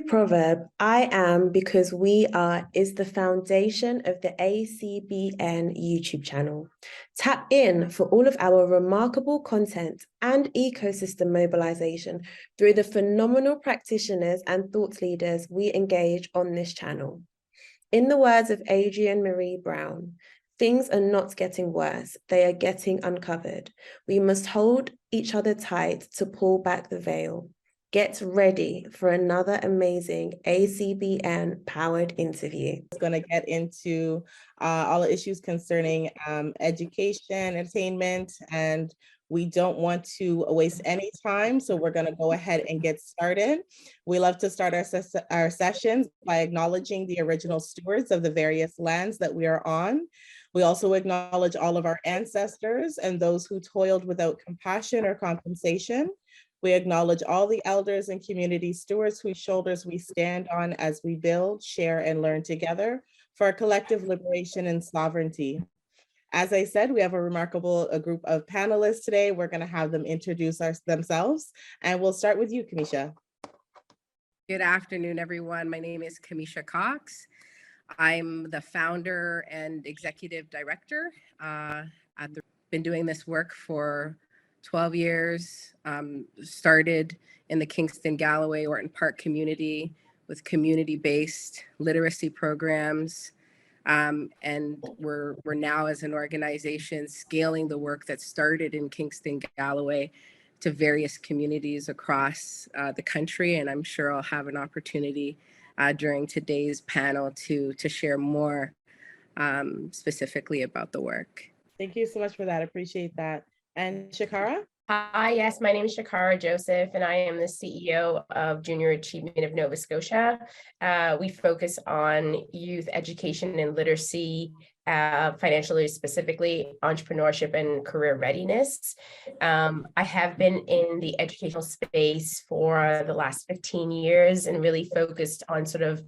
proverb, I am because we are, is the foundation of the ACBN YouTube channel. Tap in for all of our remarkable content and ecosystem mobilization through the phenomenal practitioners and thought leaders we engage on this channel. In the words of Adrienne Marie Brown, things are not getting worse, they are getting uncovered. We must hold each other tight to pull back the veil. Get ready for another amazing ACBN powered interview. It's going to get into all the issues concerning education, attainment, and we don't want to waste any time, so we're going to go ahead and get started. We love to start our sessions by acknowledging the original stewards of the various lands that we are on. We also acknowledge all of our ancestors and those who toiled without compassion or compensation. We acknowledge all the elders and community stewards whose shoulders we stand on as we build, share, and learn together for our collective liberation and sovereignty. As I said, we have a remarkable group of panelists today. We're going to have them introduce themselves, and we'll start with you, Camesha. Good afternoon, everyone. My name is Camesha Cox. I'm the founder and executive director. Been doing this work for 12 years, started in the Kingston, Galloway, Orton Park community with community-based literacy programs. And we're now as an organization scaling the work that started in Kingston, Galloway to various communities across the country. And I'm sure I'll have an opportunity during today's panel to share more specifically about the work. Thank you so much for that. I appreciate that. And Shakara? Hi, yes, my name is Shakara Joseph, and I am the CEO of Junior Achievement of Nova Scotia. We focus on youth education and literacy, financially, specifically entrepreneurship and career readiness. I have been in the educational space for the last 15 years and really focused on sort of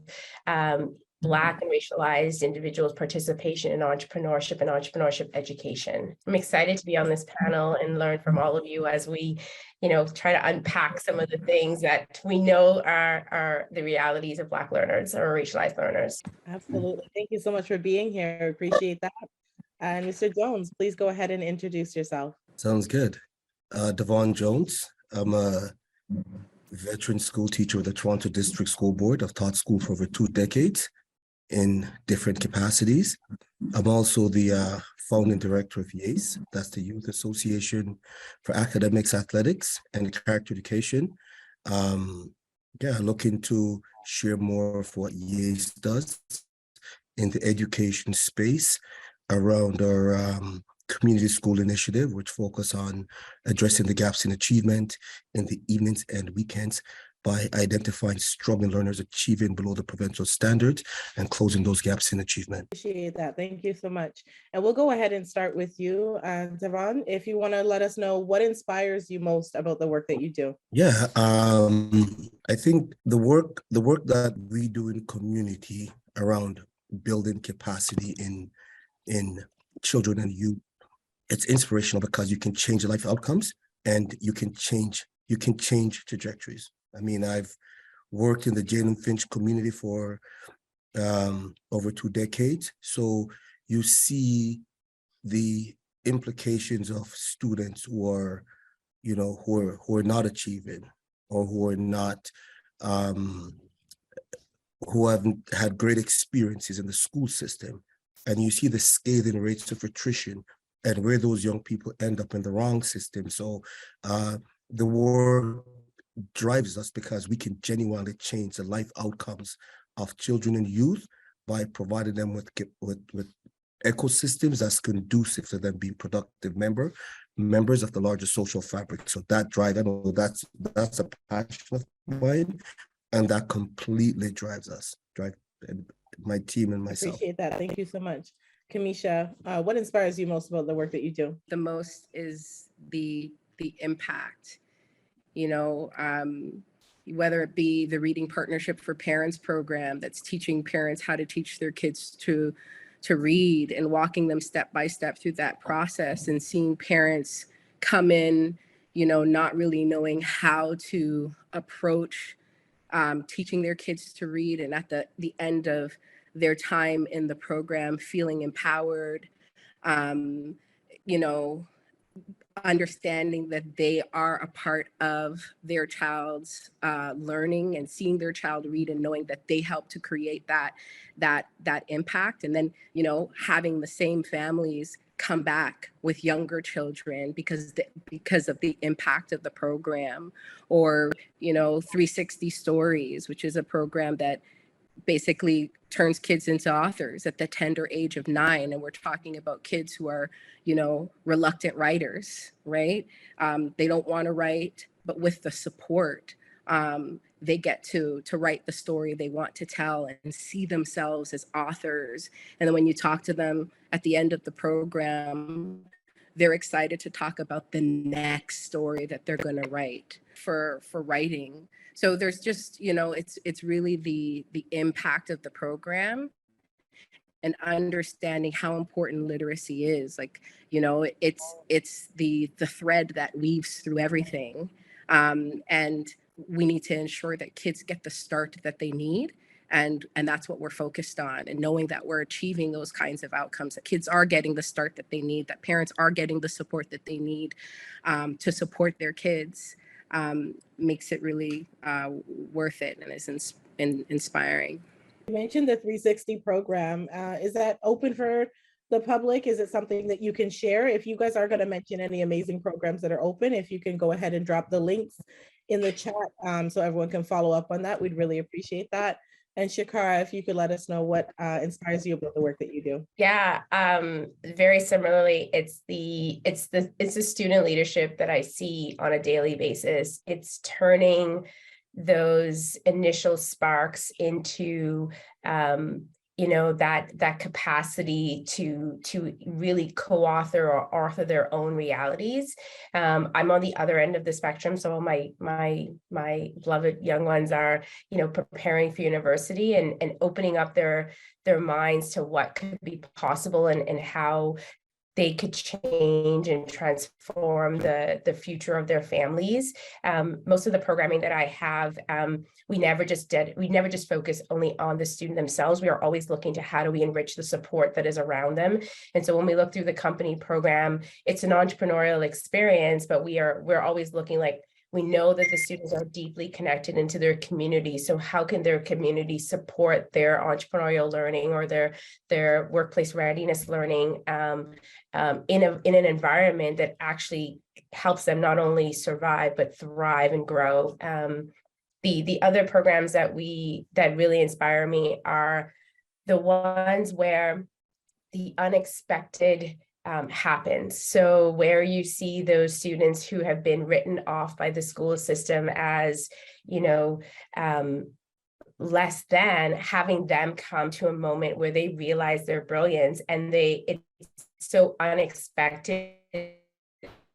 Black and racialized individuals' participation in entrepreneurship and entrepreneurship education. I'm excited to be on this panel and learn from all of you as we, try to unpack some of the things that we know are the realities of Black learners or racialized learners. Absolutely. Thank you so much for being here. I appreciate that. And Mr. Jones, please go ahead and introduce yourself. Sounds good. Devon Jones. I'm a veteran school teacher with the Toronto District School Board. I've taught school for over 2 decades in different capacities. I'm also the founding director of YAAACE, that's the Youth Association for Academics, Athletics, and Character Education. Looking to share more of what YAAACE does in the education space around our community school initiative, which focus on addressing the gaps in achievement in the evenings and weekends by identifying struggling learners achieving below the provincial standards and closing those gaps in achievement. Appreciate that. Thank you so much. And we'll go ahead and start with you, Devon, if you want to let us know what inspires you most about the work that you do. Yeah, I think the work that we do in community around building capacity in children and youth, it's inspirational because you can change the life outcomes and you can change trajectories. I mean, I've worked in the Jane and Finch community for over 2 decades. So you see the implications of students who are not achieving or who haven't had great experiences in the school system. And you see the scathing rates of attrition and where those young people end up in the wrong system. So the work drives us because we can genuinely change the life outcomes of children and youth by providing them with ecosystems that's conducive to them being productive members of the larger social fabric. So that drive, I know that's a passion of mine, and that completely drives my team and myself. Appreciate that. Thank you so much. Camesha, what inspires you most about the work that you do? The most is the impact, whether it be the Reading Partnership for Parents program that's teaching parents how to teach their kids to read and walking them step by step through that process, and seeing parents come in, not really knowing how to approach teaching their kids to read, and at the end of their time in the program, feeling empowered, you know, understanding that they are a part of their child's learning, and seeing their child read and knowing that they help to create that impact. And then, you know, having the same families come back with younger children because of the impact of the program. Or, you know, 360 Stories, which is a program that basically turns kids into authors at the tender age of 9. And we're talking about kids who are, you know, reluctant writers, right? They don't want to write, but with the support, they get to write the story they want to tell and see themselves as authors. And then when you talk to them at the end of the program, they're excited to talk about the next story that they're going to write for writing. So there's just, you know, it's really the impact of the program and understanding how important literacy is. Like, you know, it's the thread that weaves through everything. And we need to ensure that kids get the start that they need. And that's what we're focused on, and knowing that we're achieving those kinds of outcomes, that kids are getting the start that they need, that parents are getting the support that they need to support their kids, makes it really worth it, and is inspiring. You mentioned the 360 program. Is that open for the public? Is it something that you can share? If you guys are going to mention any amazing programs that are open, if you can go ahead and drop the links in the chat so everyone can follow up on that, we'd really appreciate that. And Shakara, if you could let us know what inspires you about the work that you do. Yeah, very similarly, it's the student leadership that I see on a daily basis. It's turning those initial sparks into you know, that capacity to really co-author or author their own realities. I'm on the other end of the spectrum. So my beloved young ones are, you know, preparing for university and opening up their minds to what could be possible and how they could change and transform the future of their families. Most of the programming that I have, we never just focus only on the student themselves. We are always looking to how do we enrich the support that is around them. And so when we look through the company program, it's an entrepreneurial experience, but we're always looking like, we know that the students are deeply connected into their community. So how can their community support their entrepreneurial learning or their workplace readiness learning in an environment that actually helps them not only survive, but thrive and grow? The other programs that really inspire me are the ones where the unexpected happens. So where you see those students who have been written off by the school system as, you know, less than, having them come to a moment where they realize their brilliance, and it's so unexpected.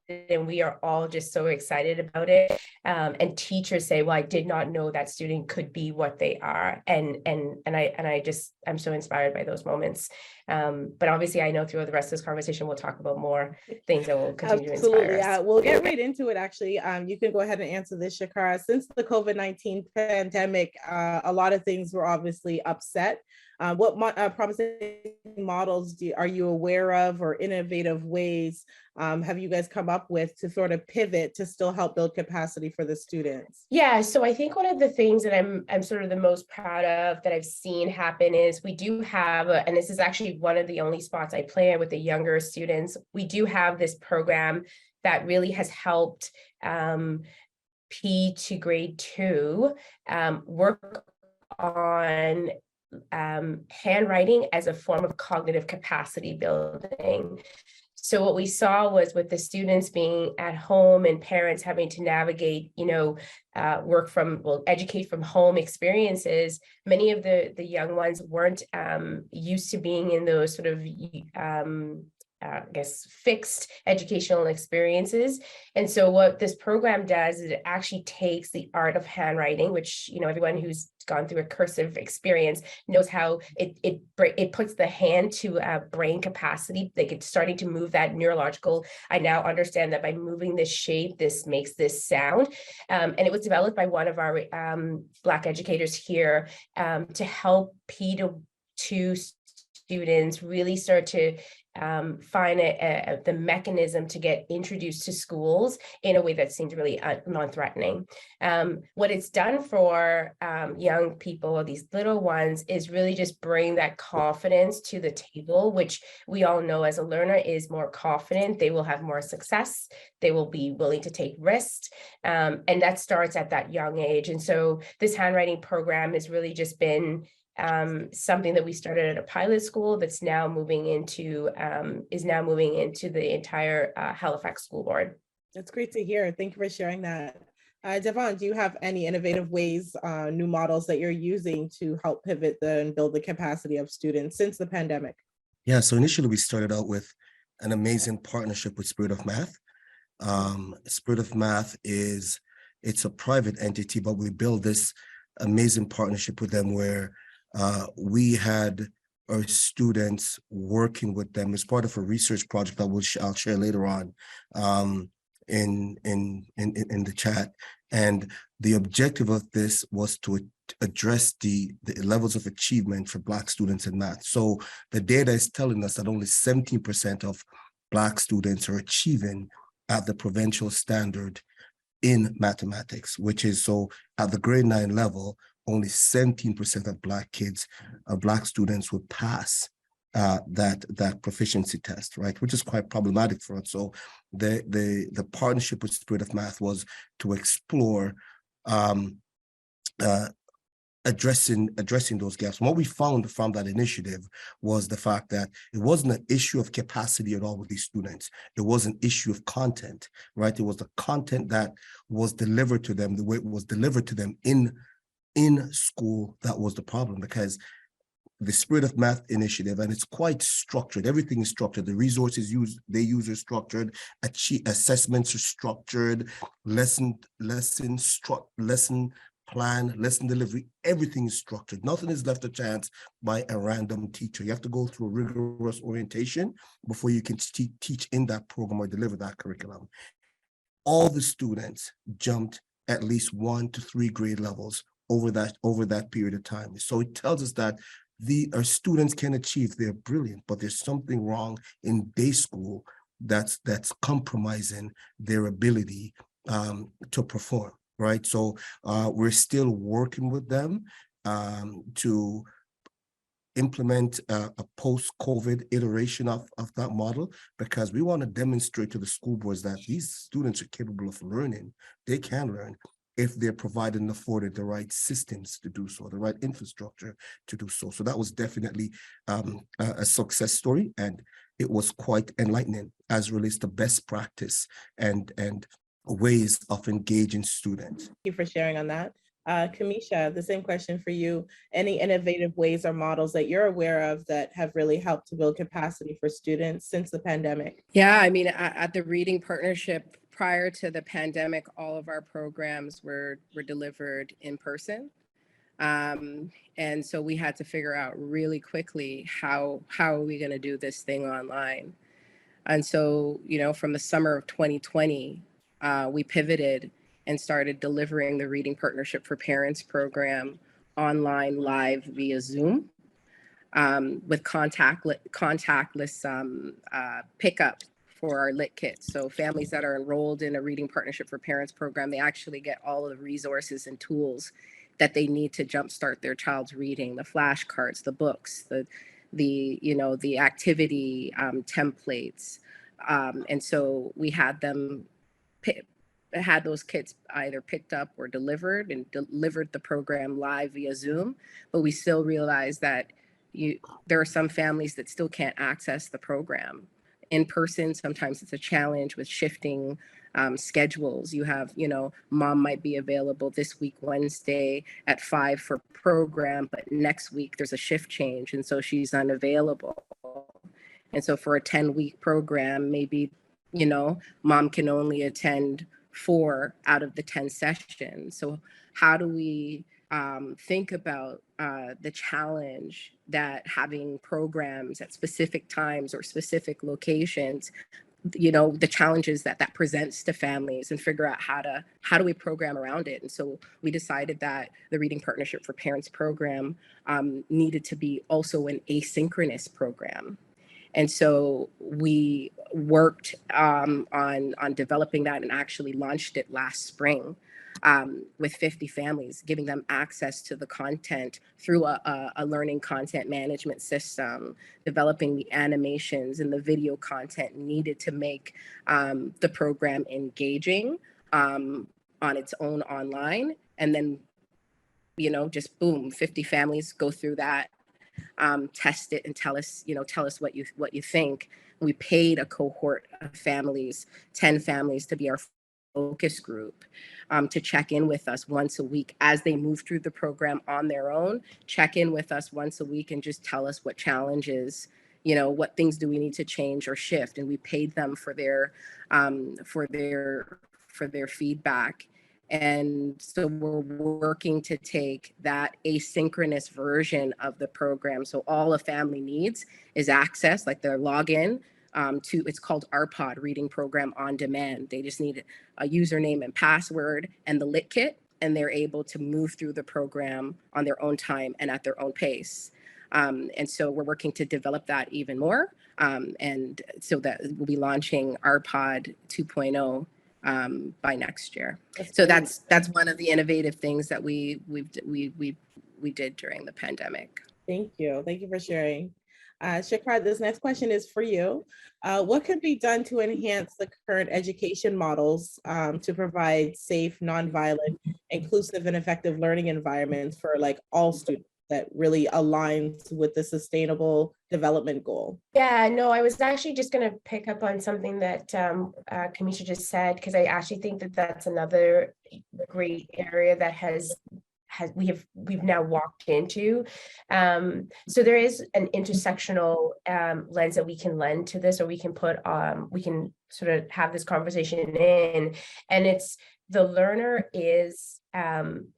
And we are all just so excited about it. And teachers say, well, I did not know that student could be what they are. And I'm so inspired by those moments. But obviously I know through the rest of this conversation, we'll talk about more things that will continue to inspire us. We'll get right into it, actually. You can go ahead and answer this, Shakara. Since the COVID-19 pandemic, a lot of things were obviously upset. What promising models are you aware of, or innovative ways have you guys come up with to sort of pivot to still help build capacity for the students? Yeah, so I think one of the things that I'm sort of the most proud of that I've seen happen is we do have, and this is actually one of the only spots I play with the younger students, we do have this program that really has helped P to grade 2 work on handwriting as a form of cognitive capacity building. So what we saw was, with the students being at home and parents having to navigate, you know, educate from home experiences, many of the young ones weren't used to being in those sort of I guess, fixed educational experiences. And so what this program does is it actually takes the art of handwriting, which, you know, everyone who's gone through a cursive experience knows how it puts the hand to a brain capacity. Like it's starting to move that neurological. I now understand that by moving this shape, this makes this sound. And it was developed by one of our Black educators here to help P2 students really start to find the mechanism to get introduced to schools in a way that seemed really non-threatening. What it's done for young people, or these little ones, is really just bring that confidence to the table, which we all know as a learner is more confident, they will have more success, they will be willing to take risks, and that starts at that young age. And so this handwriting program has really just been something that we started at a pilot school that's now moving into the entire Halifax School Board. That's great to hear. Thank you for sharing that. Devon, do you have any innovative ways, new models that you're using to help pivot and build the capacity of students since the pandemic? Yeah, so initially we started out with an amazing partnership with Spirit of Math. Spirit of Math it's a private entity, but we built this amazing partnership with them where we had our students working with them as part of a research project that I'll share later on in the chat. And the objective of this was to address the levels of achievement for Black students in math. So the data is telling us that only 17% of Black students are achieving at the provincial standard in mathematics, which is, so at the grade 9 level, only 17% of Black students would pass that proficiency test, right? Which is quite problematic for us. So the partnership with Spirit of Math was to explore addressing those gaps. And what we found from that initiative was the fact that it wasn't an issue of capacity at all with these students. It was an issue of content, right? It was the content that was delivered to them, the way it was delivered to them in school that was the problem, because the Spirit of Math initiative, and it's quite structured. Everything is structured. The resources they use are structured. Assessments are structured. Lesson plan, lesson delivery. Everything is structured. Nothing is left to chance by a random teacher. You have to go through a rigorous orientation before you can teach in that program or deliver that curriculum. All the students jumped at least 1 to 3 grade levels over that period of time. So it tells us that our students can achieve, they're brilliant, but there's something wrong in day school that's compromising their ability to perform, right? So we're still working with them to implement a post-COVID iteration of that model, because we want to demonstrate to the school boards that these students are capable of learning. They can learn if they're provided and afforded the right systems to do so, the right infrastructure to do so. So that was definitely a success story, and it was quite enlightening as relates to best practice and ways of engaging students. Thank you for sharing on that. Camesha, the same question for you. Any innovative ways or models that you're aware of that have really helped to build capacity for students since the pandemic? Yeah, I mean, at the Reading Partnership, prior to the pandemic, all of our programs were delivered in person. And so we had to figure out really quickly how are we going to do this thing online. And so, you know, from the summer of 2020, we pivoted and started delivering the Reading Partnership for Parents program online, live via Zoom, with contactless pickup for our lit kits. So families that are enrolled in a Reading Partnership for Parents program, they actually get all of the resources and tools that they need to jumpstart their child's reading, the flashcards, the books, the activity templates. And so we had those kits either picked up or delivered, and delivered the program live via Zoom. But we still realize that there are some families that still can't access the program in person. Sometimes it's a challenge with shifting schedules. You have, mom might be available this week, Wednesday at 5 for program, but next week there's a shift change. And so she's unavailable. And so for a 10-week program, maybe, you know, mom can only attend 4 out of the 10 sessions. So how do we think about the challenge that having programs at specific times or specific locations, you know, the challenges that that presents to families, and figure out how do we program around it. And so we decided that the Reading Partnership for Parents program needed to be also an asynchronous program. And so we worked on developing that and actually launched it last spring with 50 families, giving them access to the content through a learning content management system, developing the animations and the video content needed to make the program engaging on its own online. And then, you know, just boom, 50 families go through that, test it and tell us what you think. We paid a cohort of families, 10 families, to be our focus group, to check in with us once a week as they move through the program on their own. Check in with us once a week and just tell us what challenges, you know, what things do we need to change or shift. And we paid them for their feedback. And so we're working to take that asynchronous version of the program. So all a family needs is access, like their login to, it's called RPOD, Reading Program on Demand. They just need a username and password and the lit kit, and they're able to move through the program on their own time and at their own pace. And so we're working to develop that even more. And so that we'll be launching RPOD 2.0 by next year. So that's one of the innovative things that we did during the pandemic. Thank you for sharing. Shakara, this next question is for you. What can be done to enhance the current education models to provide safe, nonviolent, inclusive, and effective learning environments for like all students that really aligns with the sustainable development goal? Yeah, no, I was actually just going to pick up on something that Camesha just said, because I actually think that that's another great area that we've now walked into. So there is an intersectional lens that we can lend to this, or we can we can sort of have this conversation in, and it's the learner is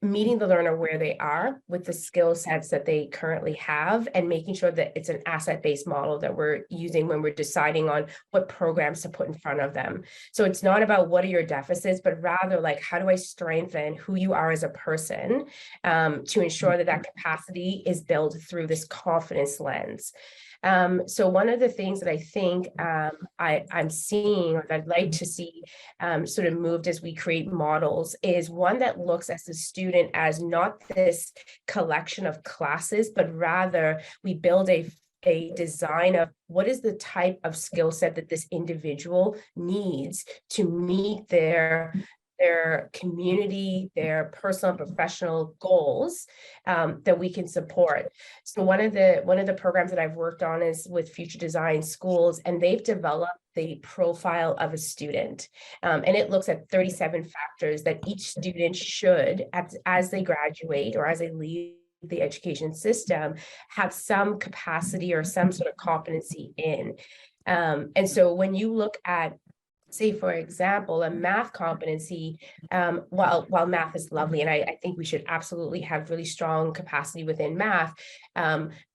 meeting the learner where they are with the skill sets that they currently have, and making sure that it's an asset-based model that we're using when we're deciding on what programs to put in front of them. So it's not about what are your deficits, but rather like, how do I strengthen who you are as a person to ensure that that capacity is built through this confidence lens. So one of the things that I think I'm seeing, or that I'd like to see sort of moved as we create models, is one that looks at the student as not this collection of classes, but rather we build a design of what is the type of skill set that this individual needs to meet their community, their personal and professional goals that we can support. So one of the programs that I've worked on is with Future Design Schools, and they've developed the profile of a student. And it looks at 37 factors that each student should, as they graduate or as they leave the education system, have some capacity or some sort of competency in. And so when you look at, say, for example, a math competency, while math is lovely, and I think we should absolutely have really strong capacity within math,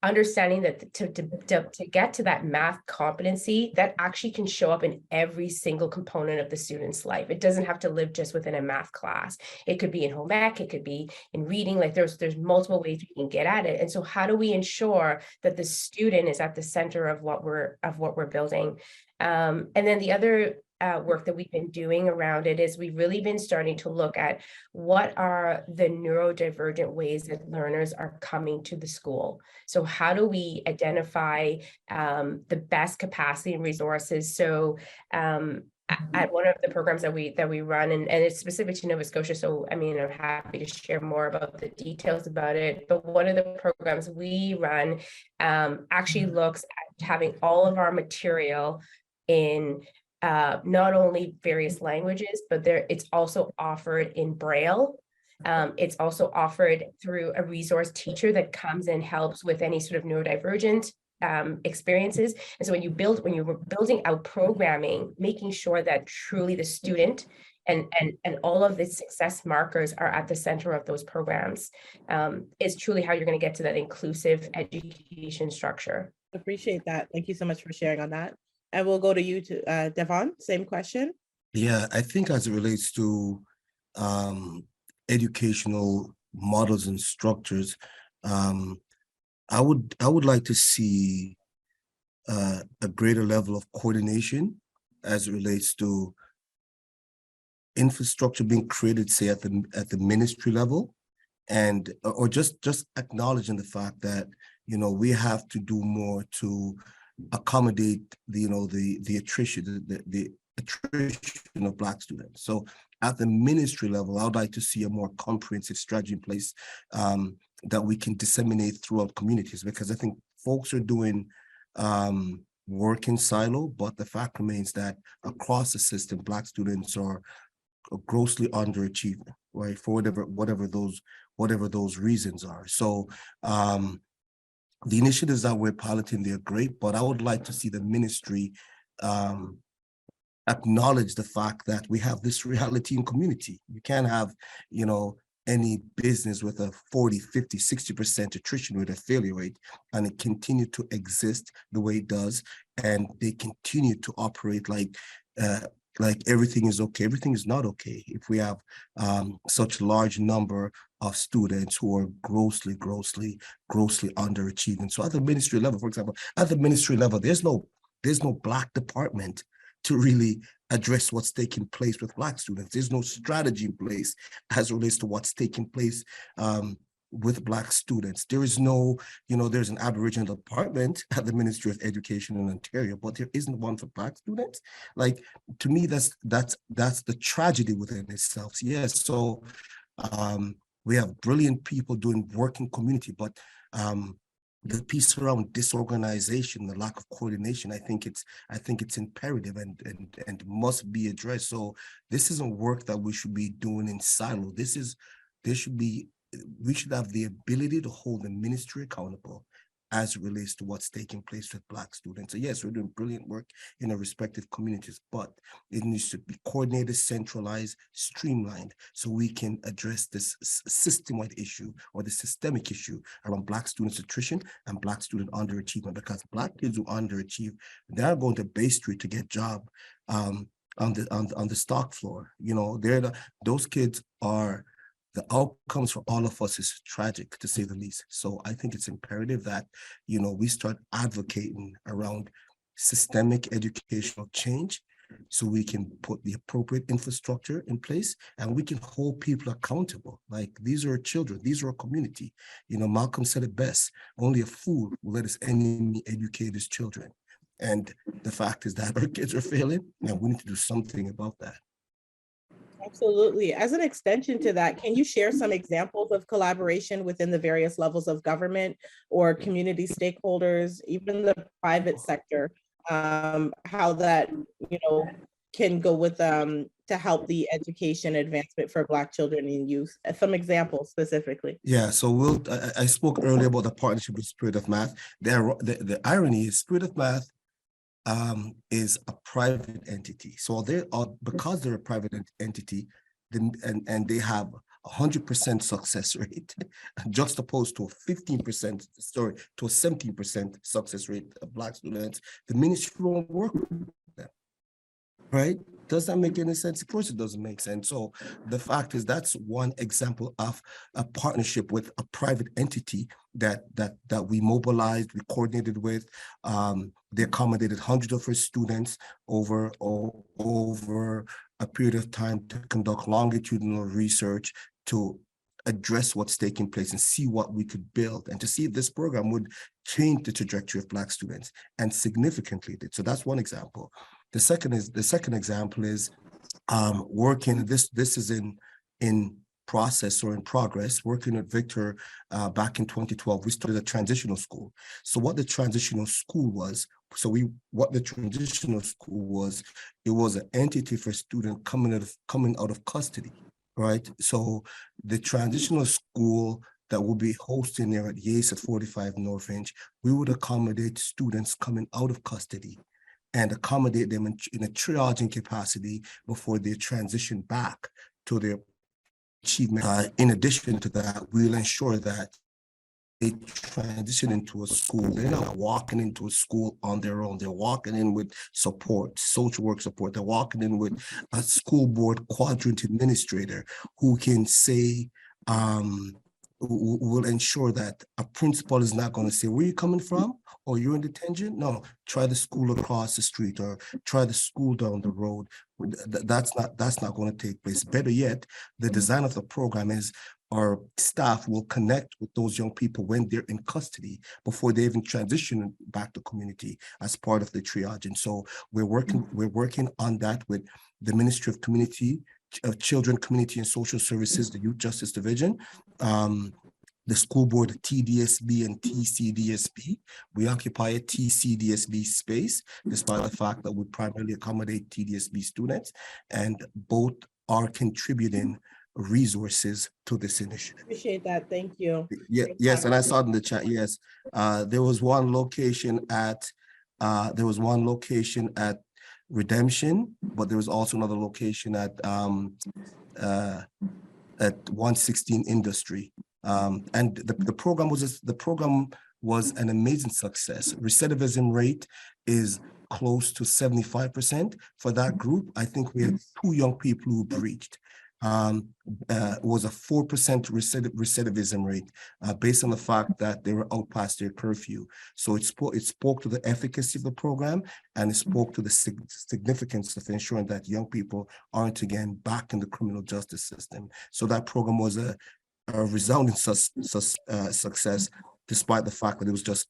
understanding that to get to that math competency, that actually can show up in every single component of the student's life. It doesn't have to live just within a math class. It could be in home ec, it could be in reading, like there's multiple ways we can get at it. And so how do we ensure that the student is at the center of what we're building? And then the other work that we've been doing around it is we've really been starting to look at what are the neurodivergent ways that learners are coming to the school. So how do we identify the best capacity and resources? So at one of the programs that we run, and it's specific to Nova Scotia, so I mean, I'm happy to share more about the details about it, but one of the programs we run actually looks at having all of our material in not only various languages, but it's also offered in Braille. It's also offered through a resource teacher that comes and helps with any sort of neurodivergent experiences. And so when you were building out programming, making sure that truly the student and all of the success markers are at the center of those programs is truly how you're going to get to that inclusive education structure. Appreciate that. Thank you so much for sharing on that. And we'll go to you, to Devon, same question. Yeah, I think as it relates to educational models and structures, I would like to see a greater level of coordination as it relates to infrastructure being created, say at the ministry level, and or just acknowledging the fact that we have to do more to accommodate the attrition of Black students. So at the ministry level, I would like to see a more comprehensive strategy in place that we can disseminate throughout communities, because I think folks are doing work in silo, but the fact remains that across the system, Black students are grossly underachieving, right? For whatever those reasons are. So the initiatives that we're piloting, they're great, but I would like to see the ministry acknowledge the fact that we have this reality in community. You can't have, any business with a 40, 50, 60% attrition rate or failure rate, and it continue to exist the way it does, and they continue to operate like everything is okay. Everything is not okay if we have such large number of students who are grossly underachieving. So at the ministry level, for example, there's no Black department to really address what's taking place with Black students. There's no strategy in place as it relates to what's taking place with Black students. There is no, there's an Aboriginal department at the Ministry of Education in Ontario, but there isn't one for Black students. Like, to me, that's the tragedy within itself. Yes, so we have brilliant people doing work in community, but the piece around disorganization, the lack of coordination, I think it's imperative and must be addressed. So this isn't work that we should be doing in silo. We should have the ability to hold the ministry accountable as it relates to what's taking place with Black students. So yes, we're doing brilliant work in our respective communities, but it needs to be coordinated, centralized, streamlined, so we can address this system-wide issue or the systemic issue around Black students' attrition and Black student underachievement, because Black kids who underachieve, they're going to Bay Street to get job on the stock floor. Those kids are, the outcomes for all of us is tragic, to say the least. So I think it's imperative that, we start advocating around systemic educational change, so we can put the appropriate infrastructure in place and we can hold people accountable. Like, these are children, these are a community. Malcolm said it best: only a fool will let his enemy educate his children. And the fact is that our kids are failing, and we need to do something about that. Absolutely. As an extension to that, can you share some examples of collaboration within the various levels of government or community stakeholders, even the private sector, how that, can go with to help the education advancement for Black children and youth? Some examples specifically. Yeah, so I spoke earlier about the partnership with Spirit of Math. The irony is Spirit of Math is a private entity. So because they're a private entity, and they have 100% success rate, juxtaposed to a 15%, to a 17% success rate of Black students, the ministry won't work with them, right? Does that make any sense? Of course it doesn't make sense. So the fact is, that's one example of a partnership with a private entity that we mobilized, we coordinated with. They accommodated hundreds of our students over a period of time to conduct longitudinal research to address what's taking place and see what we could build, and to see if this program would change the trajectory of Black students, and significantly did. So that's one example. The second example is working. This is in process or in progress. Working with Victor back in 2012, we started a transitional school. So what the transitional school was, it was an entity for students coming out of custody, right? So the transitional school that we'll be hosting there at YAAACE at 45 North Inch, we would accommodate students coming out of custody and accommodate them in a triaging capacity before they transition back to their achievement. In addition to that, we'll ensure that they transition into a school. They're not walking into a school on their own. They're walking in with support, social work support. They're walking in with a school board quadrant administrator who can say, will ensure that a principal is not going to say, where are you coming from? Or you're in detention? No, try the school across the street or try the school down the road. That's not going to take place. Better yet, the design of the program is our staff will connect with those young people when they're in custody before they even transition back to community as part of the triage. And so we're working on that with the Ministry of Children, Community and Social Services, the Youth Justice Division, the school board, TDSB and TCDSB. We occupy a TCDSB space, despite the fact that we primarily accommodate TDSB students, and both are contributing resources to this initiative. Appreciate that. Thank you. Yeah, yes, and I saw it in the chat. Yes, there was one location at Redemption, but there was also another location at 116 Industry. And the program was an amazing success. Recidivism rate is close to 75% for that group. I think we had 2 young people who breached. Was a 4% recidivism rate based on the fact that they were out past their curfew. So it spoke to the efficacy of the program, and it spoke to the significance of ensuring that young people aren't again back in the criminal justice system. So that program was a resounding success, despite the fact that it was just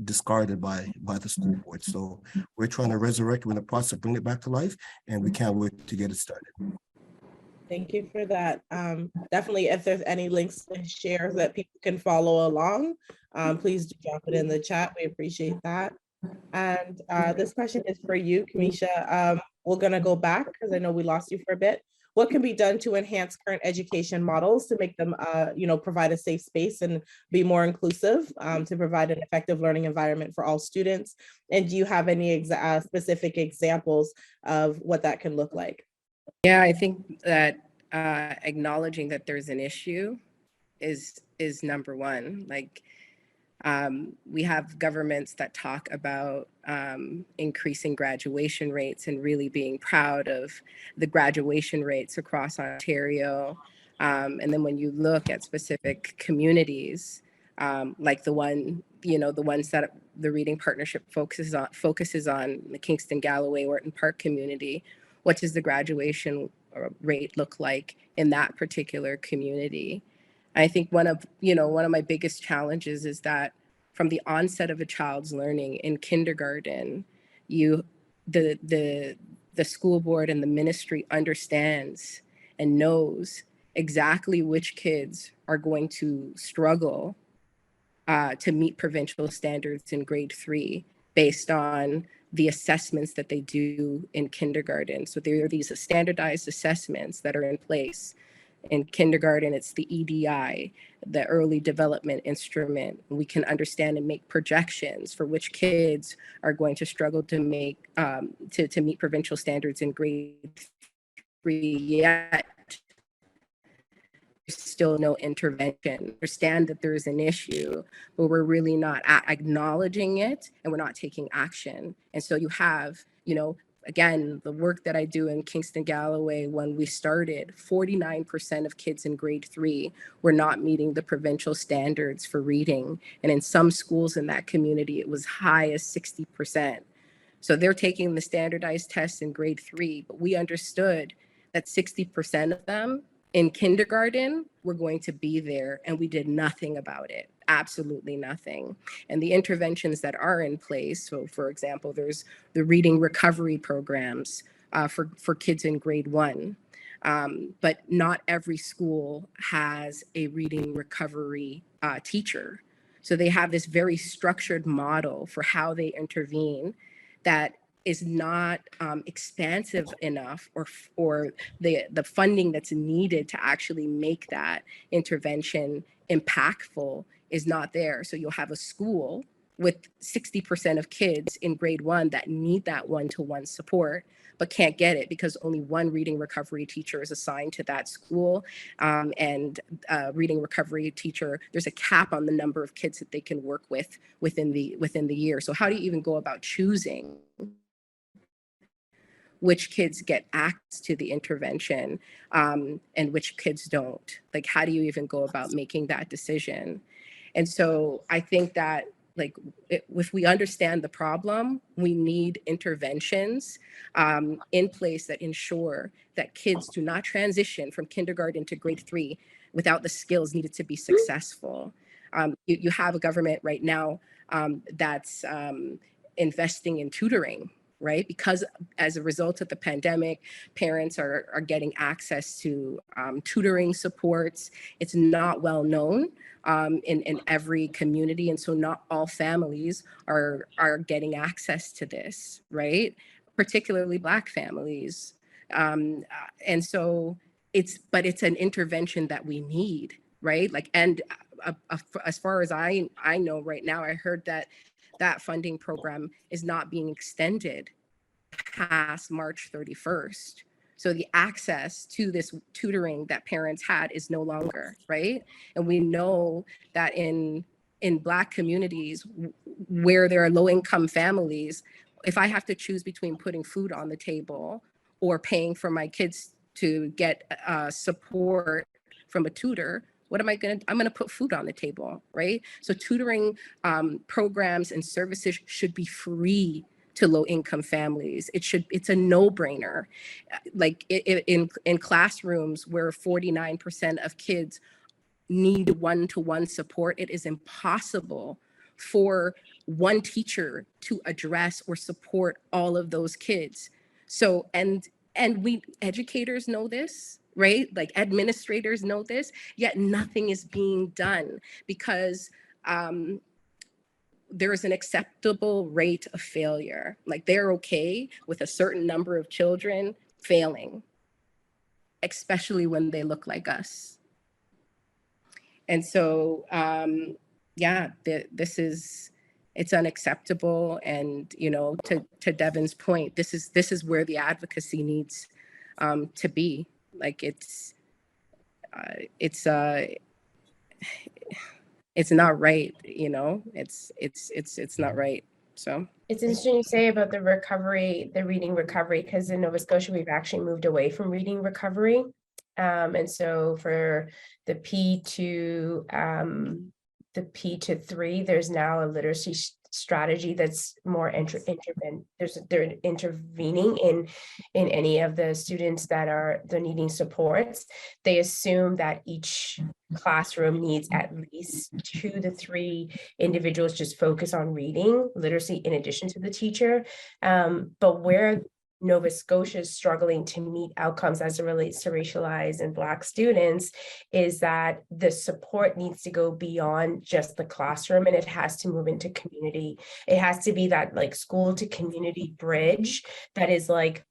discarded by the school board. So we're trying to resurrect, we're in the process of bringing it back to life, and we can't wait to get it started. Thank you for that. Definitely, if there's any links to share that people can follow along, please do drop it in the chat. We appreciate that. And this question is for you, Camesha. We're gonna go back because I know we lost you for a bit. What can be done to enhance current education models to make them, provide a safe space and be more inclusive, to provide an effective learning environment for all students? And do you have any specific examples of what that can look like? Yeah, I think that acknowledging that there's an issue is number one. Like, we have governments that talk about increasing graduation rates and really being proud of the graduation rates across Ontario. And then when you look at specific communities, like the ones that the Reading Partnership focuses on, the Kingston, Galloway, Orton Park community, what does the graduation rate look like in that particular community? I think one of my biggest challenges is that from the onset of a child's learning in kindergarten, the school board and the ministry understands and knows exactly which kids are going to struggle to meet provincial standards in grade 3 based on the assessments that they do in kindergarten. So there are these standardized assessments that are in place. In kindergarten, it's the EDI, the early development instrument. We can understand and make projections for which kids are going to struggle to make to meet provincial standards in grade 3, yet still no intervention. Understand that there's an issue, but we're really not acknowledging it, and we're not taking action. And so you have, again, the work that I do in Kingston, Galloway, when we started, 49% of kids in grade 3 were not meeting the provincial standards for reading. And in some schools in that community, it was high as 60%. So they're taking the standardized tests in grade 3, but we understood that 60% of them in kindergarten were going to be there, and we did nothing about it. Absolutely nothing. And the interventions that are in place, so for example, there's the reading recovery programs for kids in grade 1, but not every school has a reading recovery teacher. So they have this very structured model for how they intervene that is not expansive enough, or the funding that's needed to actually make that intervention impactful is not there. So you'll have a school with 60% of kids in grade 1 that need that one-to-one support, but can't get it because only one reading recovery teacher is assigned to that school. And reading recovery teacher, there's a cap on the number of kids that they can work with within the year. So how do you even go about choosing which kids get access to the intervention and which kids don't? Like, how do you even go about making that decision? And so I think that, like, if we understand the problem, we need interventions in place that ensure that kids do not transition from kindergarten to grade 3 without the skills needed to be successful. You have a government right now that's investing in tutoring, right? Because as a result of the pandemic, parents are getting access to tutoring supports. It's not well known in every community. And so not all families are getting access to this, right? Particularly Black families. And so it's an intervention that we need, right? Like, and as far as I know right now, I heard that funding program is not being extended past March 31st. So the access to this tutoring that parents had is no longer, right? And we know that in Black communities where there are low-income families, if I have to choose between putting food on the table or paying for my kids to get support from a tutor, I'm gonna put food on the table, right? So tutoring programs and services should be free to low-income families. It's a no-brainer. Like in classrooms where 49% of kids need one-to-one support, it is impossible for one teacher to address or support all of those kids. So, and we educators know this, right? Like administrators know this, yet nothing is being done because there is an acceptable rate of failure. Like they're okay with a certain number of children failing, especially when they look like us. And so, it's unacceptable. And, you know, to Devon's point, this is where the advocacy needs to be. Like it's not right, you know, it's not right. So it's interesting you say about the reading recovery, because in Nova Scotia, we've actually moved away from reading recovery. And so for the P to 3, there's now a literacy strategy that's more they're intervening in any of the students they're needing supports. They assume that each classroom needs at least 2 to 3 individuals just focus on reading literacy in addition to the teacher. But where Nova Scotia is struggling to meet outcomes as it relates to racialized and Black students is that the support needs to go beyond just the classroom, and it has to move into community. It has to be that like school to community bridge that is like,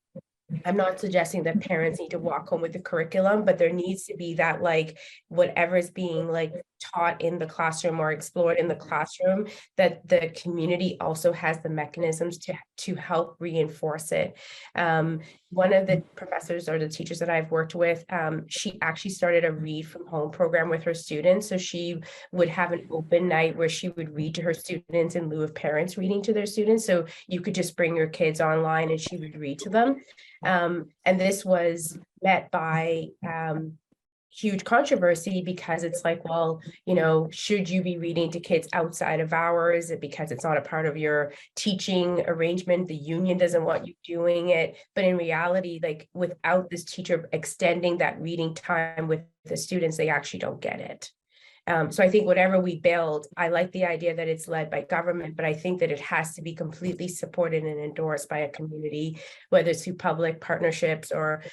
I'm not suggesting that parents need to walk home with the curriculum, but there needs to be that like whatever is being like taught in the classroom or explored in the classroom, that the community also has the mechanisms to help reinforce it. One of the professors or the teachers that I've worked with, she actually started a read from home program with her students. So she would have an open night where she would read to her students in lieu of parents reading to their students. So you could just bring your kids online and she would read to them. And this was met by huge controversy because it's like, well, you know, should you be reading to kids outside of hours? Is it because it's not a part of your teaching arrangement? The union doesn't want you doing it. But in reality, like without this teacher extending that reading time with the students, they actually don't get it. So I think whatever we build, I like the idea that it's led by government, but I think that it has to be completely supported and endorsed by a community, whether it's through public partnerships or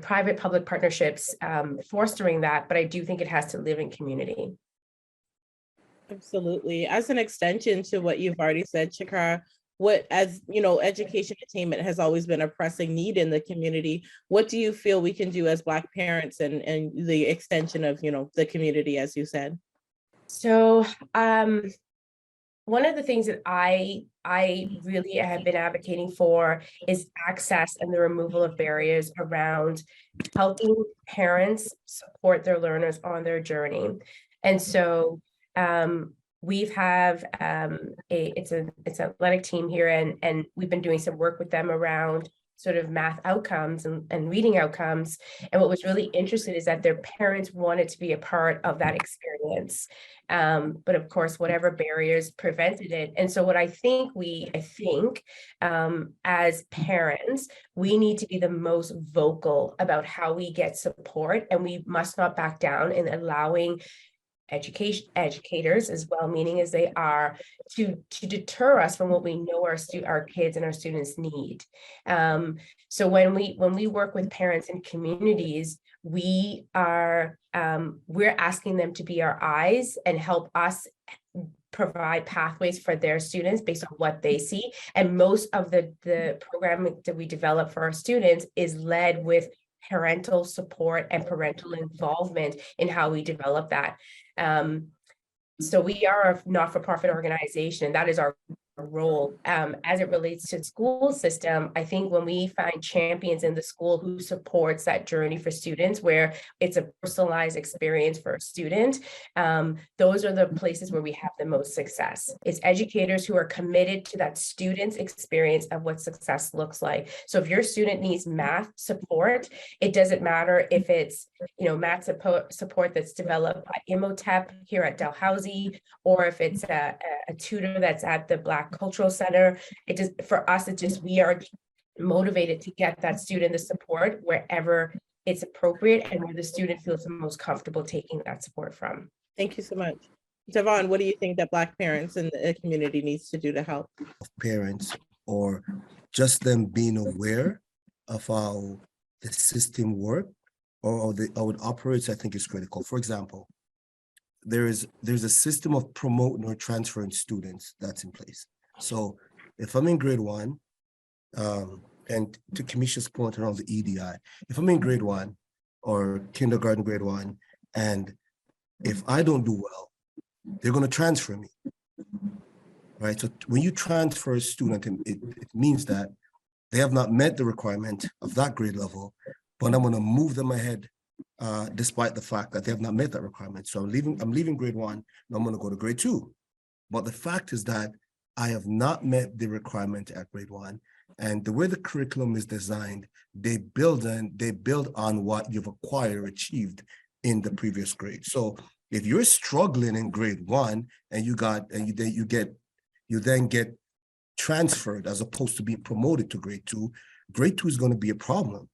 private-public partnerships, fostering that, but I do think it has to live in community. Absolutely. As an extension to what you've already said, Shakara, what, as you know, education attainment has always been a pressing need in the community. What do you feel we can do as Black parents and the extension of, you know, the community, as you said? So one of the things that I really have been advocating for is access and the removal of barriers around helping parents support their learners on their journey. And so we've have it's an athletic team here, and we've been doing some work with them around sort of math outcomes and reading outcomes. And what was really interesting is that their parents wanted to be a part of that experience. But of course, whatever barriers prevented it. And so what I think as parents, we need to be the most vocal about how we get support, and we must not back down in allowing educators, as well-meaning as they are, to deter us from what we know our kids and our students need. So when we work with parents and communities, we're asking them to be our eyes and help us provide pathways for their students based on what they see. And most of the programming that we develop for our students is led with parental support and parental involvement in how we develop that. So we are a not-for-profit organization. That is our role. As it relates to the school system, I think when we find champions in the school who supports that journey for students, where it's a personalized experience for a student, those are the places where we have the most success. It's educators who are committed to that student's experience of what success looks like. So if your student needs math support, it doesn't matter if it's, you know, math support that's developed by Imhotep here at Dalhousie, or if it's a tutor that's at the Black Cultural Center. It just, for us, it just, we are motivated to get that student the support wherever it's appropriate and where the student feels the most comfortable taking that support from. Thank you so much. Devon, what do you think that Black parents in the community needs to do to help? Parents, or just them being aware of how the system works or how it operates, I think is critical. For example, there's a system of promoting or transferring students that's in place. So if I'm in grade 1, and to Camesha's point around the EDI, if I'm in grade 1 or kindergarten grade 1, and if I don't do well, they're going to transfer me, right? So when you transfer a student, it means that they have not met the requirement of that grade level, but I'm going to move them ahead despite the fact that they have not met that requirement. So I'm leaving grade 1, and I'm going to go to grade 2. But the fact is that I have not met the requirement at grade 1. And the way the curriculum is designed, they build on what you've acquired or achieved in the previous grade. So if you're struggling in grade 1 and you then get transferred as opposed to being promoted to grade 2 is going to be a problem,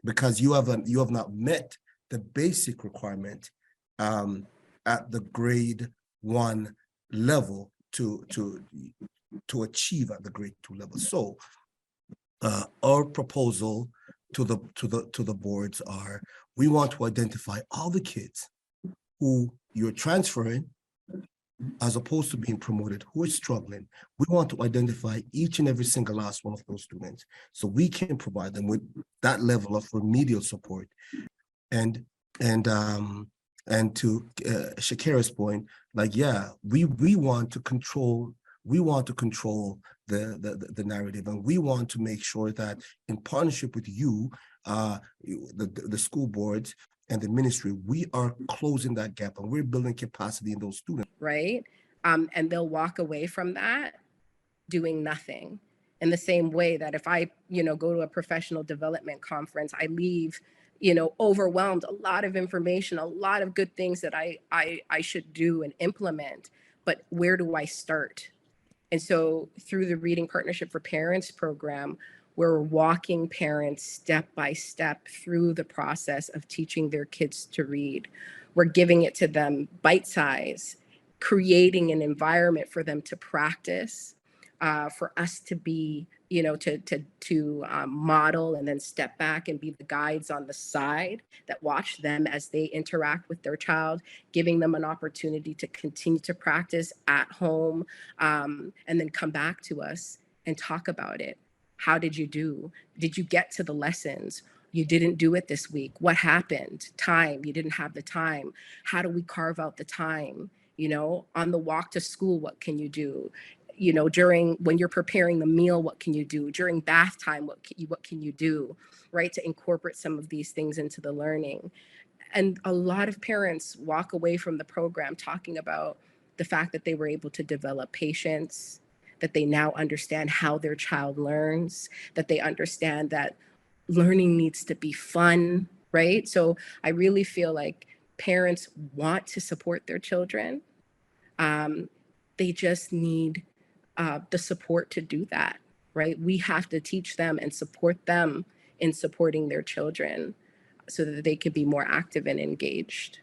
because you have not met the basic requirement at the grade 1 level to achieve at the grade 2 level. So our proposal to the boards are, we want to identify all the kids who you're transferring as opposed to being promoted, who are struggling. We want to identify each and every single last one of those students so we can provide them with that level of remedial support. And to Shakara's point, like, yeah, we want to control the narrative, and we want to make sure that in partnership with you, the school boards and the ministry, we are closing that gap and we're building capacity in those students. Right. And they'll walk away from that doing nothing. In the same way that if I, go to a professional development conference, I leave, overwhelmed, a lot of information, a lot of good things that I should do and implement, but where do I start? And so through the Reading Partnership for Parents program, we're walking parents step by step through the process of teaching their kids to read. We're giving it to them bite size, creating an environment for them to practice, for us to be, to model and then step back and be the guides on the side that watch them as they interact with their child, giving them an opportunity to continue to practice at home, and then come back to us and talk about it. How did you do? Did you get to the lessons? You didn't do it this week. What happened? Time, you didn't have the time. How do we carve out the time? On the walk to school, what can you do? During when you're preparing the meal, what can you do? During bath time, what can you do, right? To incorporate some of these things into the learning. And a lot of parents walk away from the program talking about the fact that they were able to develop patience, that they now understand how their child learns, that they understand that learning needs to be fun, right? So I really feel like parents want to support their children. They just need the support to do that, right? We have to teach them and support them in supporting their children so that they could be more active and engaged.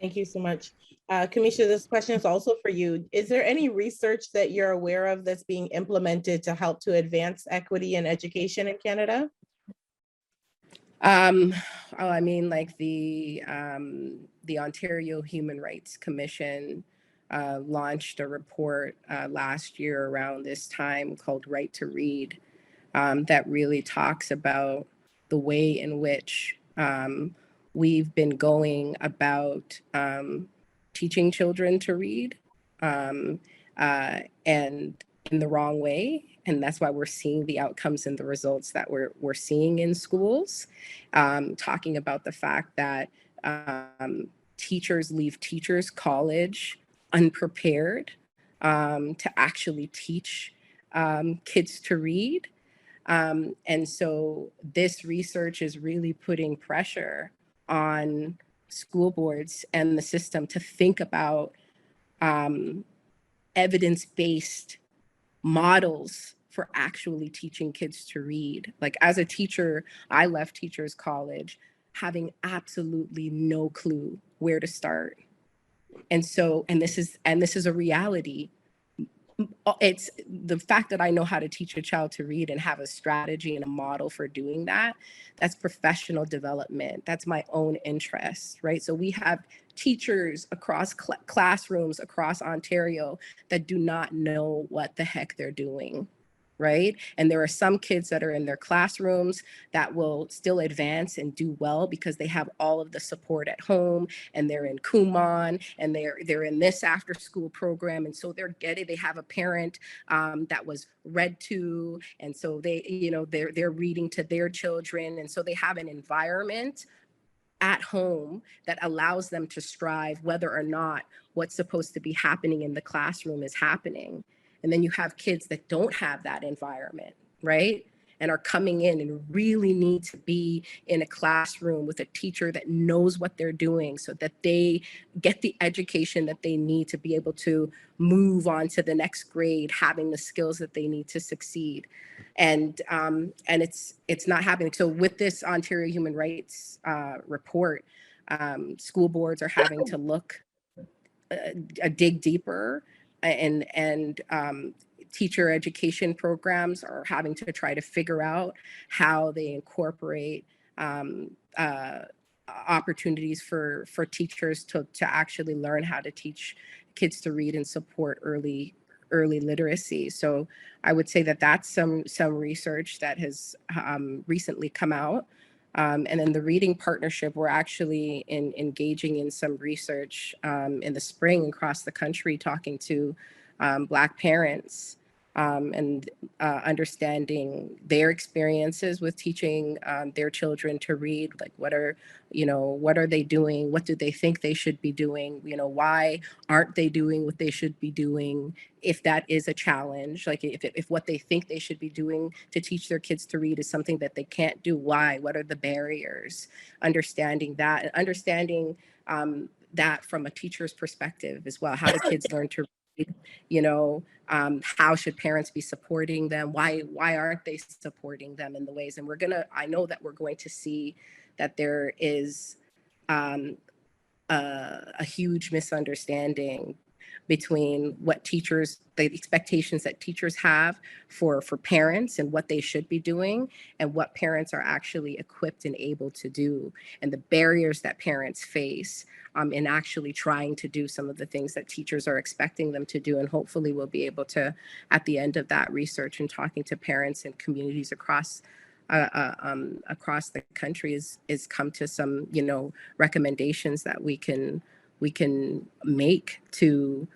Thank you so much. Camesha, this question is also for you. Is there any research that you're aware of that's being implemented to help to advance equity in education in Canada? I mean, like the Ontario Human Rights Commission launched a report last year around this time called Right to Read that really talks about the way in which we've been going about teaching children to read and in the wrong way. And that's why we're seeing the outcomes and the results that we're seeing in schools, talking about the fact that teachers leave teachers college unprepared to actually teach kids to read. And so this research is really putting pressure on school boards and the system to think about evidence-based models for actually teaching kids to read. Like as a teacher, I left teachers college having absolutely no clue where to start. And so, and this is a reality. It's the fact that I know how to teach a child to read and have a strategy and a model for doing that. That's professional development. That's my own interest, right? So we have teachers across classrooms across Ontario that do not know what the heck they're doing, right? And there are some kids that are in their classrooms that will still advance and do well because they have all of the support at home, and they're in Kumon, and they're in this after school program, and so they have a parent that was read to, and so they're reading to their children, and so they have an environment at home that allows them to strive whether or not what's supposed to be happening in the classroom is happening. And then you have kids that don't have that environment, right? And are coming in and really need to be in a classroom with a teacher that knows what they're doing so that they get the education that they need to be able to move on to the next grade, having the skills that they need to succeed. And it's not happening. So with this Ontario Human Rights report, school boards are having to look dig deeper, and teacher education programs are having to try to figure out how they incorporate opportunities for teachers to actually learn how to teach kids to read and support early literacy. So I would say that that's some research that has recently come out. And then the Reading Partnership, we're actually engaging in some research in the spring across the country, talking to Black parents and understanding their experiences with teaching their children to read. Like, what are they doing? What do they think they should be doing? Why aren't they doing what they should be doing? If that is a challenge, like if what they think they should be doing to teach their kids to read is something that they can't do, why? What are the barriers? Understanding that, and understanding that from a teacher's perspective as well. How do kids learn to read? How should parents be supporting them? Why aren't they supporting them in the ways? And I know that we're going to see that there is a huge misunderstanding between what teachers, the expectations that teachers have for parents and what they should be doing, and what parents are actually equipped and able to do, and the barriers that parents face in actually trying to do some of the things that teachers are expecting them to do. And hopefully we'll be able to, at the end of that research and talking to parents and communities across the country, is come to some, you know, recommendations that we can make to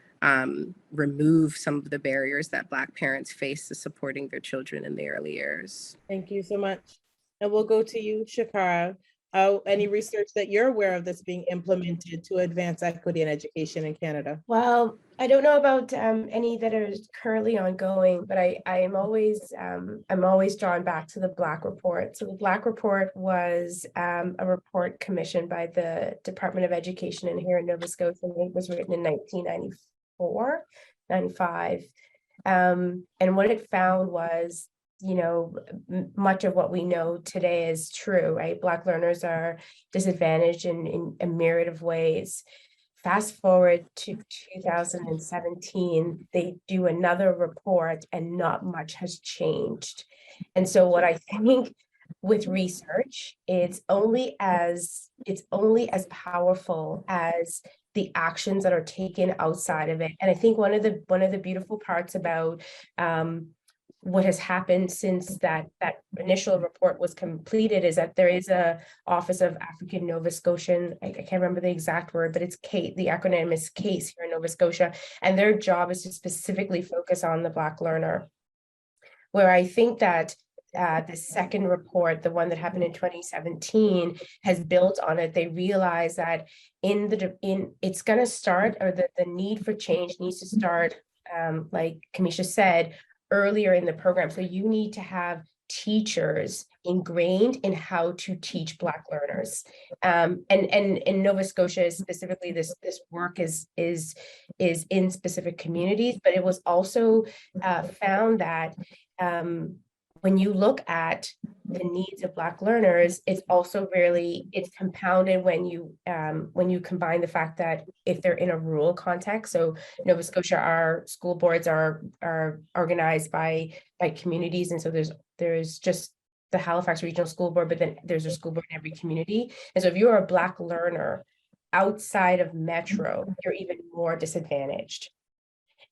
remove some of the barriers that Black parents face to supporting their children in the early years. Thank you so much. And we'll go to you, Shakara. Any research that you're aware of that's being implemented to advance equity in education in Canada? Well, I don't know about any that are currently ongoing, but I am always I'm always drawn back to the Black Report. So the Black Report was a report commissioned by the Department of Education in here in Nova Scotia. It was written in 1994, 95. And what it found was, you know, much of what we know today is true, right? Black learners are disadvantaged in a myriad of ways. Fast forward to 2017, they do another report and not much has changed. And so what I think with research, it's only as powerful as the actions that are taken outside of it. And I think one of the beautiful parts about what has happened since that initial report was completed is that there is a Office of African Nova Scotian, I can't remember the exact word, but it's CASE, the acronym is CASE here in Nova Scotia, and their job is to specifically focus on the Black learner. Where I think that the second report, the one that happened in 2017, has built on it. They realize that it's going to start, or the need for change needs to start, like Camesha said, earlier in the program. So you need to have teachers ingrained in how to teach Black learners. And in Nova Scotia specifically, this work is in specific communities, but it was also found that when you look at the needs of Black learners, it's also it's compounded when you combine the fact that if they're in a rural context. So Nova Scotia, our school boards are organized by communities, and so there's just the Halifax Regional School Board, but then there's a school board in every community. And so if you're a Black learner outside of Metro, you're even more disadvantaged.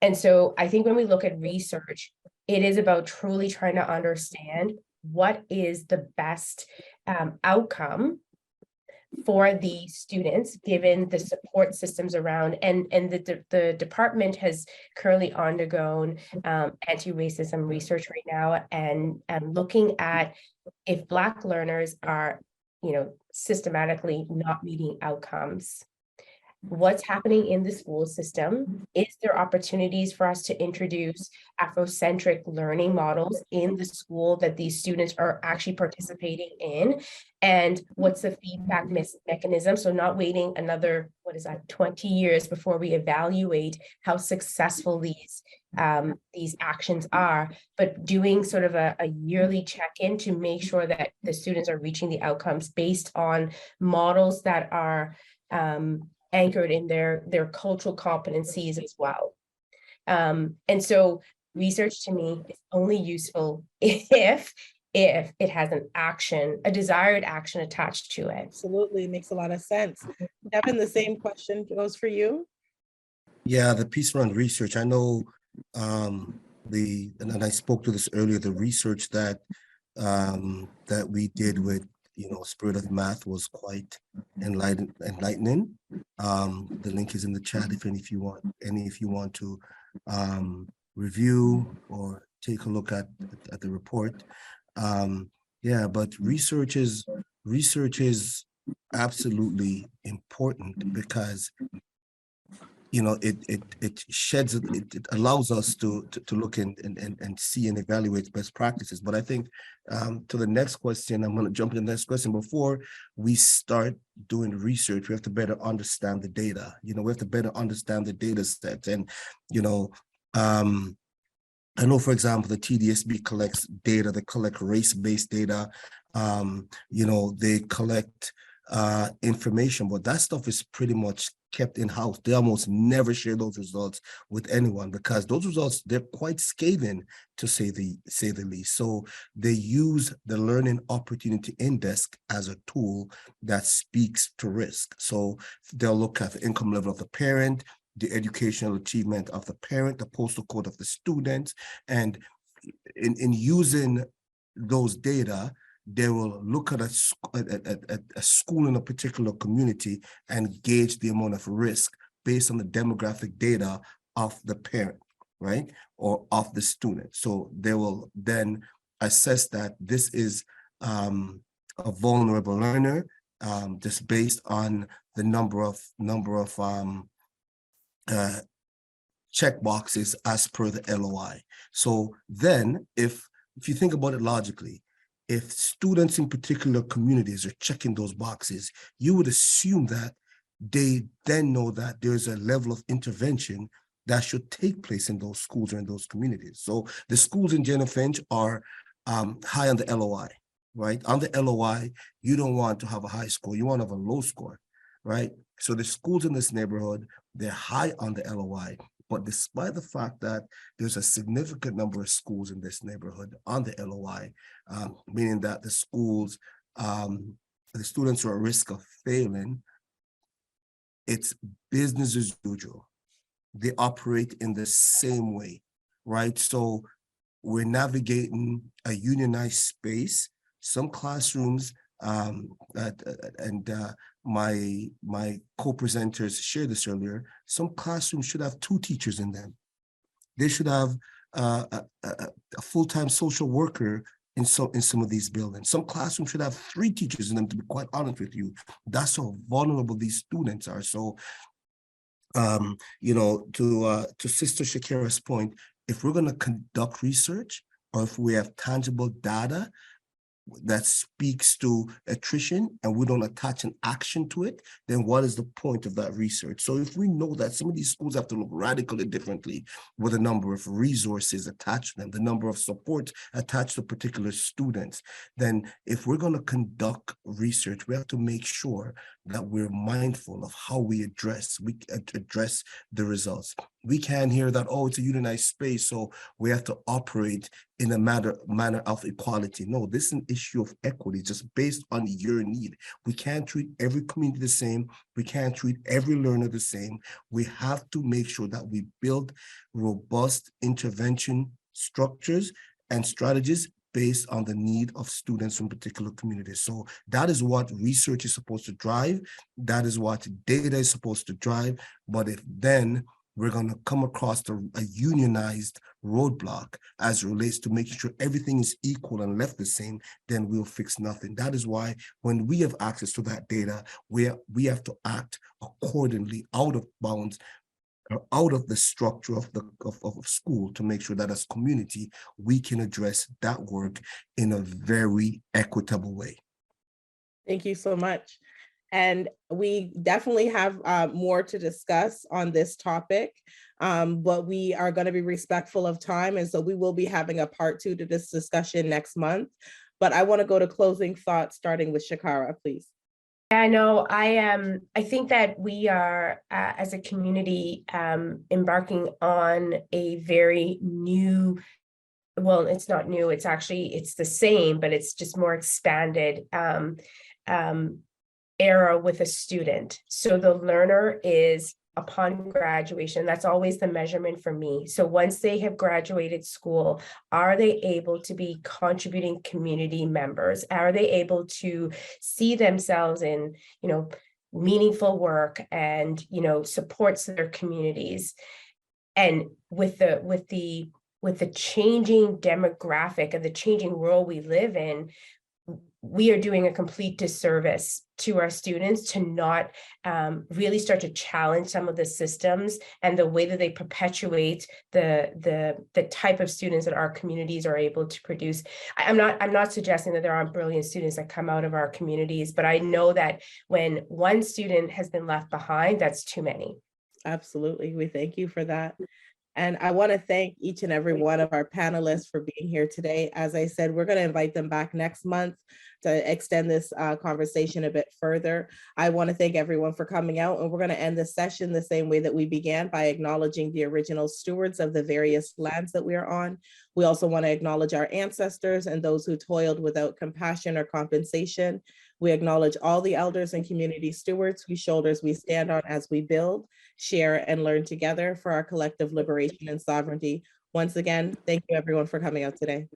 And so I think when we look at research, it is about truly trying to understand what is the best outcome for the students, given the support systems around. And the department has currently undergone anti-racism research right now, and looking at if Black learners are, you know, systematically not meeting outcomes. What's happening in the school system? Is there opportunities for us to introduce Afrocentric learning models in the school that these students are actually participating in? And what's the feedback mechanism? So not waiting another, 20 years before we evaluate how successful these actions are, but doing sort of a yearly check-in to make sure that the students are reaching the outcomes based on models that are anchored in their cultural competencies as well. And so research to me is only useful if it has a desired action attached to it. Absolutely, makes a lot of sense. Devon, the same question goes for you. Yeah, the piece around research, I know and I spoke to this earlier, the research that we did with, you know, Spirit of Math was quite enlightening. The link is in the chat if you want to review or take a look at the report. Yeah, but research is absolutely important because, you know, it allows us to look and see and evaluate best practices. But I think to the next question, I'm going to jump to the next question. Before we start doing research, we have to better understand the data. You know, we have to better understand the data set. And, you know, I know, for example, the TDSB collects data, they collect race-based data. You know, they collect information, but that stuff is pretty much kept in-house. They almost never share those results with anyone because those results, they're quite scathing, to say the least. So they use the Learning Opportunity Index as a tool that speaks to risk. So they'll look at the income level of the parent, the educational achievement of the parent, the postal code of the student, and in using those data, they will look at a school in a particular community and gauge the amount of risk based on the demographic data of the parent, right, or of the student. So they will then assess that this is a vulnerable learner, just based on the number of check boxes as per the LOI. So then if you think about it logically, if students in particular communities are checking those boxes, you would assume that they then know that there's a level of intervention that should take place in those schools or in those communities. So the schools in Jane and Finch are high on the LOI, right? On the LOI, you don't want to have a high score, you want to have a low score, right? So the schools in this neighborhood, they're high on the LOI. But despite the fact that there's a significant number of schools in this neighborhood on the LOI, meaning that the schools, the students are at risk of failing, it's business as usual. They operate in the same way, right? So we're navigating a unionized space. Some classrooms, my co-presenters shared this earlier, some classrooms should have 2 teachers in them. They should have a full-time social worker in some of these buildings. Some classrooms should have 3 teachers in them, to be quite honest with you. That's how vulnerable these students are. So, you know, to Sister Shakira's point, if we're going to conduct research, or if we have tangible data that speaks to attrition and we don't attach an action to it, then what is the point of that research? So if we know that some of these schools have to look radically differently with the number of resources attached to them, the number of support attached to particular students, then if we're going to conduct research, we have to make sure that we're mindful of how we address the results. We can't hear that, oh, it's a unionized space, so we have to operate in a manner of equality. No, this is an issue of equity, just based on your need. We can't treat every community the same. We can't treat every learner the same. We have to make sure that we build robust intervention structures and strategies based on the need of students from particular communities. So that is what research is supposed to drive. That is what data is supposed to drive. But if then we're going to come across a unionized roadblock as it relates to making sure everything is equal and left the same, then we'll fix nothing. That is why when we have access to that data, we have to act accordingly, out of bounds, or out of the structure of school, to make sure that as community, we can address that work in a very equitable way. Thank you so much. And we definitely have more to discuss on this topic, but we are going to be respectful of time. And so we will be having a part 2 to this discussion next month. But I want to go to closing thoughts, starting with Shakara, please. Yeah, no, I think that we are, as a community, embarking on a very new, well, it's not new, it's the same, but it's just more expanded era with a student. So the learner is, upon graduation, that's always the measurement for me. So once they have graduated school, are they able to be contributing community members? Are they able to see themselves in, you know, meaningful work and, you know, supports their communities? And with the changing demographic and the changing world we live in, we are doing a complete disservice to our students to not really start to challenge some of the systems and the way that they perpetuate the type of students that our communities are able to produce. I'm not suggesting that there aren't brilliant students that come out of our communities, but I know that when one student has been left behind, that's too many. Absolutely. We thank you for that. And I want to thank each and every one of our panelists for being here today. As I said, we're going to invite them back next month. to extend this conversation a bit further. I want to thank everyone for coming out, and we're going to end this session the same way that we began, by acknowledging the original stewards of the various lands that we are on. We also want to acknowledge our ancestors and those who toiled without compassion or compensation. We acknowledge all the elders and community stewards whose shoulders we stand on as we build, share, and learn together for our collective liberation and sovereignty. Once again, thank you everyone for coming out today.